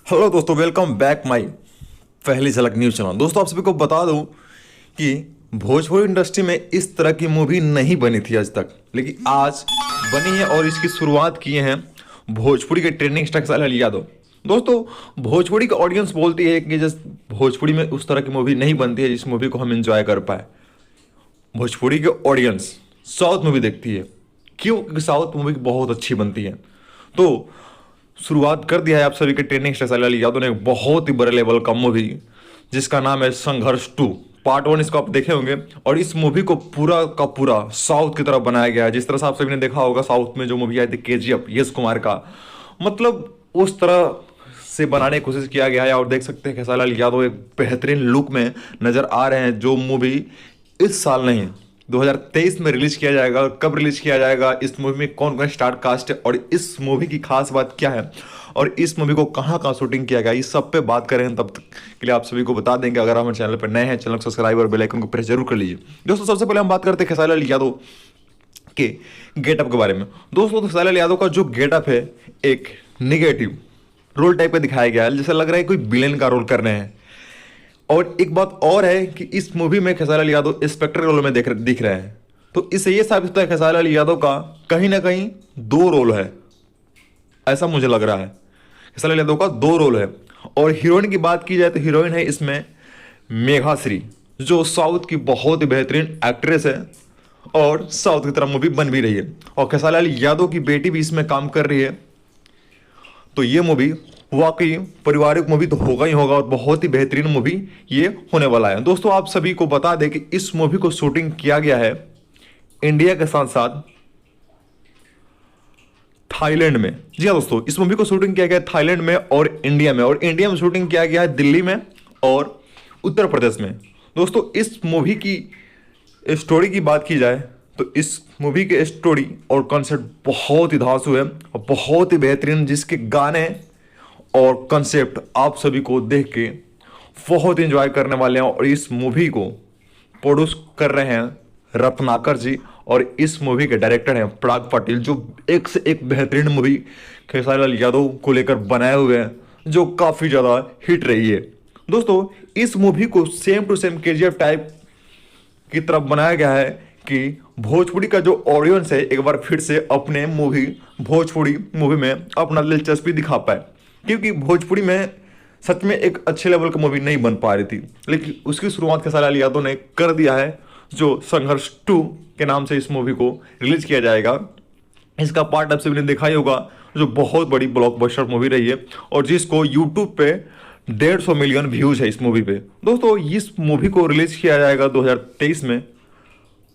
Hello दोस्तों, welcome back my पहली झलक न्यूज चैनल। दोस्तों, आप सभी को बता दूं कि भोजपुरी इंडस्ट्री में इस तरह की मूवी नहीं बनी थी आज तक, लेकिन आज बनी है और इसकी शुरुआत किए हैं भोजपुरी के ट्रेंडिंग स्टार खेसारी लाल यादव। दोस्तों, भोजपुरी का ऑडियंस बोलती है कि जैसे भोजपुरी में उस तरह की मूवी नहीं बनती है जिस मूवी को हम एंजॉय कर पाए। भोजपुरी के ऑडियंस साउथ मूवी देखती है, क्यों? क्योंकि साउथ मूवी बहुत अच्छी बनती है। तो शुरुआत कर दिया है आप सभी के ट्रेंडिंग स्टार खेसारी लाल यादव ने एक बहुत ही बड़े लेवल का मूवी जिसका नाम है संघर्ष 2 पार्ट 1। इसको आप देखे होंगे और इस मूवी को पूरा का पूरा साउथ की तरह बनाया गया है। जिस तरह से आप सभी ने देखा होगा साउथ में जो मूवी आई थी KGF यश कुमार का, मतलब उस तरह से बनाने की कोशिश किया गया है। और देख सकते हैं खेसारी लाल यादव एक बेहतरीन लुक में नजर आ रहे हैं। जो मूवी इस साल नहीं 2023 में रिलीज किया जाएगा। और कब रिलीज किया जाएगा, इस मूवी में कौन कौन स्टार कास्ट है और इस मूवी की खास बात क्या है और इस मूवी को कहाँ कहाँ शूटिंग किया गया, इस सब पे बात करें। तब तक के लिए आप सभी को बता देंगे, अगर हमारे चैनल पर नए हैं चैनल को सब्सक्राइब और बेल आइकन को प्रेस जरूर कर लीजिए। दोस्तों, सबसे पहले हम बात करते हैं खेसारी लाल यादव के गेटअप के बारे में। दोस्तों, खेसारी लाल यादव का जो गेटअप है एक निगेटिव रोल टाइप का दिखाया गया है, जैसा लग रहा है कोई विलेन का रोल कर रहे हैं। और एक बात और है कि इस मूवी में खेसारी लाल यादव इंस्पेक्टर रोल में दिख रहे हैं। तो इससे ये साबित होता है खेसारी लाल यादव का कहीं ना कहीं दो रोल है, ऐसा मुझे लग रहा है। खेसारी लाल यादव का दो रोल है। और हीरोइन की बात की जाए तो हीरोइन है इसमें मेघा श्री, जो साउथ की बहुत ही बेहतरीन एक्ट्रेस है और साउथ की तरह मूवी बन भी रही है। और खेसारी लाल यादव की बेटी भी इसमें काम कर रही है। तो ये मूवी वाकई पारिवारिक मूवी तो होगा ही होगा और बहुत ही बेहतरीन मूवी ये होने वाला है। दोस्तों, आप सभी को बता दें कि इस मूवी को शूटिंग किया गया है इंडिया के साथ साथ थाईलैंड में। जी हाँ दोस्तों, इस मूवी को शूटिंग किया गया है थाईलैंड में और इंडिया में। और इंडिया में शूटिंग किया गया है दिल्ली में और उत्तर प्रदेश में। दोस्तों, इस मूवी की स्टोरी की बात की जाए तो इस मूवी के स्टोरी और कॉन्सेप्ट बहुत ही धांसू है और बहुत ही बेहतरीन, जिसके गाने और कॉन्सेप्ट आप सभी को देख के बहुत इंजॉय करने वाले हैं। और इस मूवी को प्रोड्यूस कर रहे हैं रत्नाकर जी और इस मूवी के डायरेक्टर हैं पराग पाटिल, जो एक से एक बेहतरीन मूवी खेसारी लाल यादव को लेकर बनाए हुए हैं, जो काफ़ी ज़्यादा हिट रही है। दोस्तों, इस मूवी को same to same KGF type की तरफ बनाया गया है कि भोजपुरी का जो ऑडियंस है एक बार फिर से अपने भोजपुरी मूवी में अपना दिलचस्पी दिखा पाए। क्योंकि भोजपुरी में सच में एक अच्छे लेवल की मूवी नहीं बन पा रही थी, लेकिन उसकी शुरुआत खेसारी लाल यादव ने कर दिया है, जो संघर्ष 2 के नाम से इस मूवी को रिलीज किया जाएगा। इसका पार्ट आप सभी ने देखा ही होगा, जो बहुत बड़ी ब्लॉकबस्टर मूवी रही है और जिसको यूट्यूब पे 150 मिलियन व्यूज है इस मूवी पे। दोस्तों, इस मूवी को रिलीज किया जाएगा 2023 में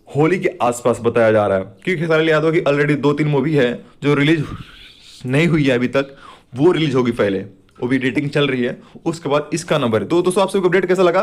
होली के आसपास बताया जा रहा है। क्योंकि खेसारी लाल यादव की ऑलरेडी 2-3 मूवी है जो रिलीज नहीं हुई है अभी तक, वो रिलीज होगी पहले, वो भी एडिटिंग चल रही है, उसके बाद इसका नंबर है। तो दोस्तों, आप सबको अपडेट कैसा लगा?